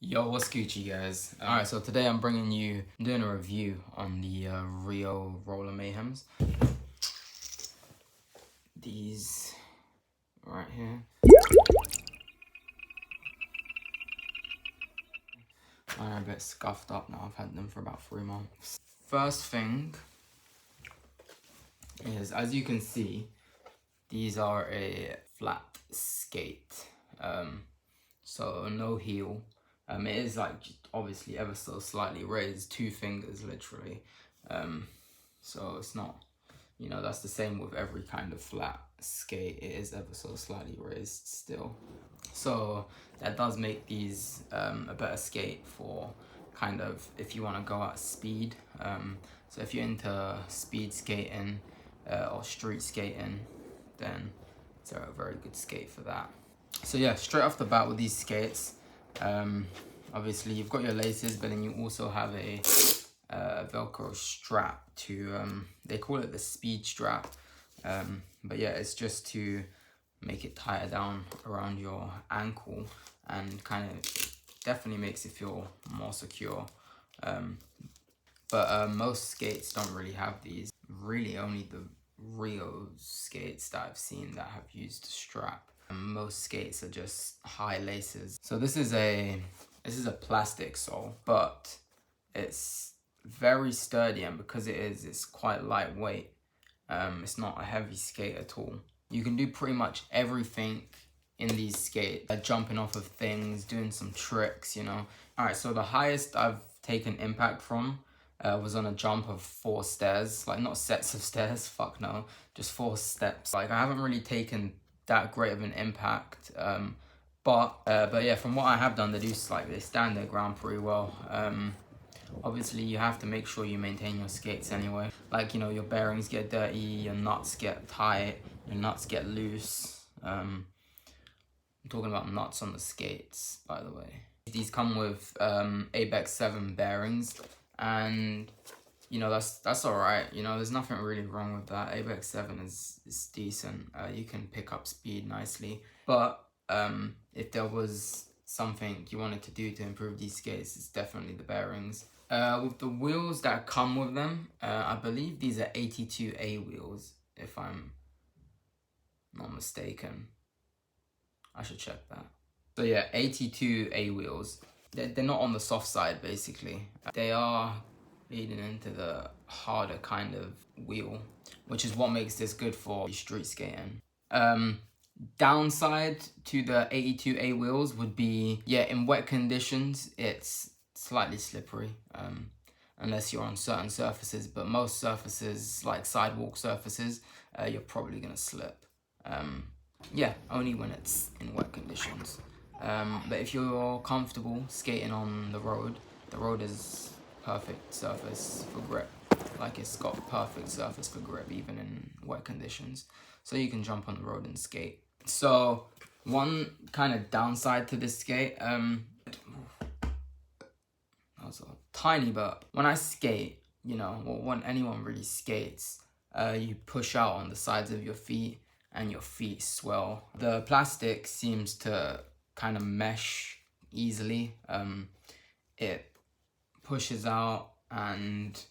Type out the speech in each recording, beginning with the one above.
Yo, what's Gucci, guys? Alright, so today I'm doing a review on the Rio roller Mayhems. These right here. I'm a bit scuffed up now. I've had them for about 3 months. First thing is, as you can see, these are a flat skate. So no heel. It is like obviously ever so slightly raised, 2 fingers literally. So it's not, that's the same with every kind of flat skate. It is ever so slightly raised still. So that does make these a better skate for kind of if you want to go at speed. So if you're into speed skating or street skating, then it's a very good skate for that. So yeah, straight off the bat with these skates, obviously you've got your laces, but then you also have a Velcro strap to, they call it the speed strap. But yeah, it's just to make it tighter down around your ankle and kind of definitely makes it feel more secure. But most skates don't really have these. Really only the Rio skates that I've seen that have used a strap. And most skates are just high laces. So this is a plastic sole, but it's very sturdy, and because it's quite lightweight. It's not a heavy skate at all. You can do pretty much everything in these skates, jumping off of things, doing some tricks, Alright, so the highest I've taken impact from was on a jump of 4 stairs. Like, not sets of stairs, fuck no, just 4 steps. Like, I haven't really taken that great of an impact. But yeah, from what I have done, they stand their ground pretty well. Obviously you have to make sure you maintain your skates anyway. Like, your bearings get dirty, your nuts get tight, your nuts get loose. I'm talking about nuts on the skates, by the way. These come with ABEX 7 bearings, and that's alright. There's nothing really wrong with that. ABEX 7 is decent. You can pick up speed nicely. But if there was something you wanted to do to improve these skates, it's definitely the bearings. With the wheels that come with them, I believe these are 82A wheels, if I'm not mistaken. I should check that. So yeah, 82A wheels. They're not on the soft side, basically. They are leading into the harder kind of wheel, which is what makes this good for street skating. Downside to the 82A wheels would be, yeah, in wet conditions, it's slightly slippery, unless you're on certain surfaces, but most surfaces, like sidewalk surfaces, you're probably gonna slip. Yeah, only when it's in wet conditions. But if you're comfortable skating on the road is perfect surface for grip. Like, it's got perfect surface for grip even in wet conditions. So you can jump on the road and skate. So one kind of downside to this skate, that was tiny, but when I skate, or when anyone really skates, you push out on the sides of your feet and your feet swell. The plastic seems to kind of mesh easily. It pushes out and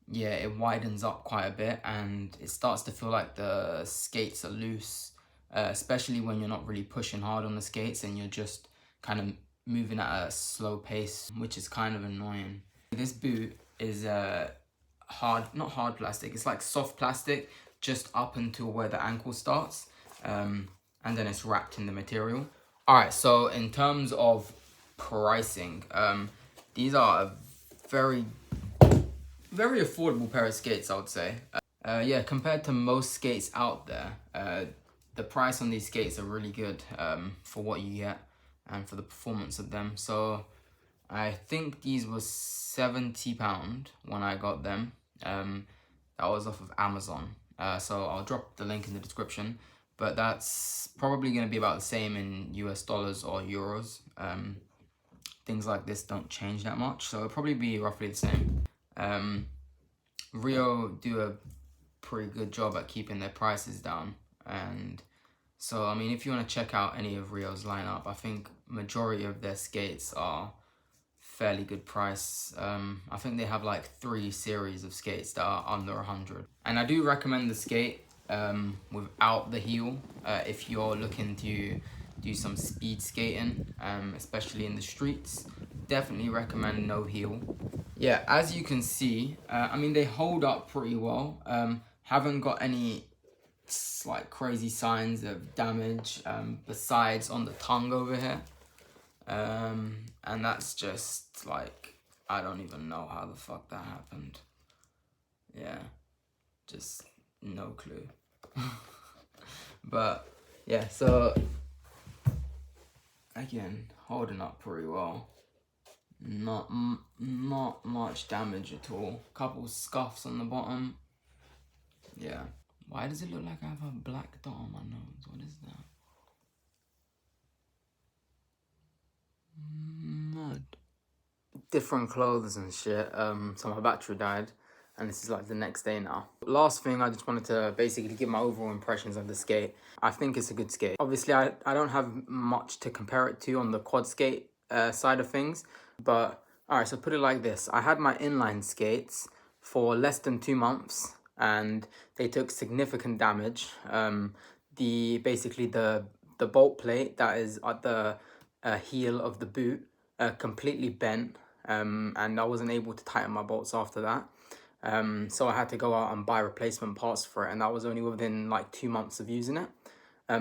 yeah, it widens up quite a bit, and it starts to feel like the skates are loose, especially when you're not really pushing hard on the skates and you're just kind of moving at a slow pace, which is kind of annoying. This boot is not hard plastic, it's like soft plastic just up until where the ankle starts, and then it's wrapped in the material. Alright, so in terms of pricing, these are a very affordable pair of skates, I would say. Yeah, compared to most skates out there, the price on these skates are really good for what you get and for the performance of them. So I think these were £70 when I got them. That was off of Amazon. So I'll drop the link in the description. But that's probably going to be about the same in US dollars or euros. Things like this don't change that much, so it'll probably be roughly the same. Rio do a pretty good job at keeping their prices down, and So, I mean, if you want to check out any of Rio's lineup, I think majority of their skates are fairly good price. I think they have like 3 series of skates that are under 100. And I do recommend the skate without the heel if you're looking to do some speed skating, especially in the streets. Definitely recommend no heel. Yeah, as you can see, I mean, they hold up pretty well. Haven't got any like crazy signs of damage besides on the tongue over here. And that's just like, I don't even know how the fuck that happened. Yeah, just no clue. But yeah, so again, holding up pretty well. Not much damage at all. Couple scuffs on the bottom. Yeah. Why does it look like I have a black dot on my nose? What is that? Mud. Different clothes and shit. So my battery died, and this is like the next day now. Last thing, I just wanted to basically give my overall impressions of the skate. I think it's a good skate. Obviously, I don't have much to compare it to on the quad skate side of things, but alright, so put it like this. I had my inline skates for less than 2 months, and they took significant damage. Basically the bolt plate that is at the heel of the boot completely bent, and I wasn't able to tighten my bolts after that. So I had to go out and buy replacement parts for it, and that was only within like 2 months of using it.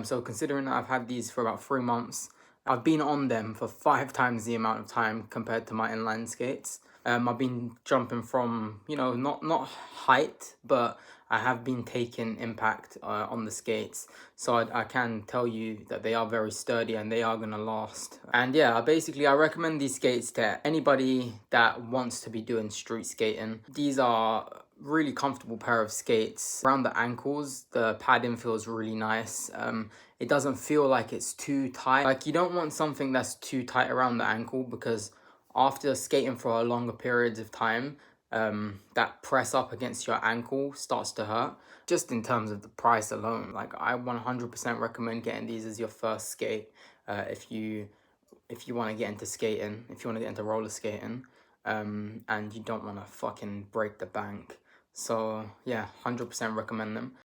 So considering that I've had these for about 3 months, I've been on them for 5 times the amount of time compared to my inline skates. I've been jumping from, you know, not height, but I have been taking impact on the skates. So I can tell you that they are very sturdy and they are going to last. And yeah, basically I recommend these skates to anybody that wants to be doing street skating. These are really comfortable pair of skates. Around the ankles, the padding feels really nice. It doesn't feel like it's too tight. Like, you don't want something that's too tight around the ankle, because after skating for a longer periods of time, that press up against your ankle starts to hurt. Just in terms of the price alone, like, I 100% recommend getting these as your first skate if you want to get into skating, if you want to get into roller skating, and you don't want to fucking break the bank. So yeah, 100% recommend them.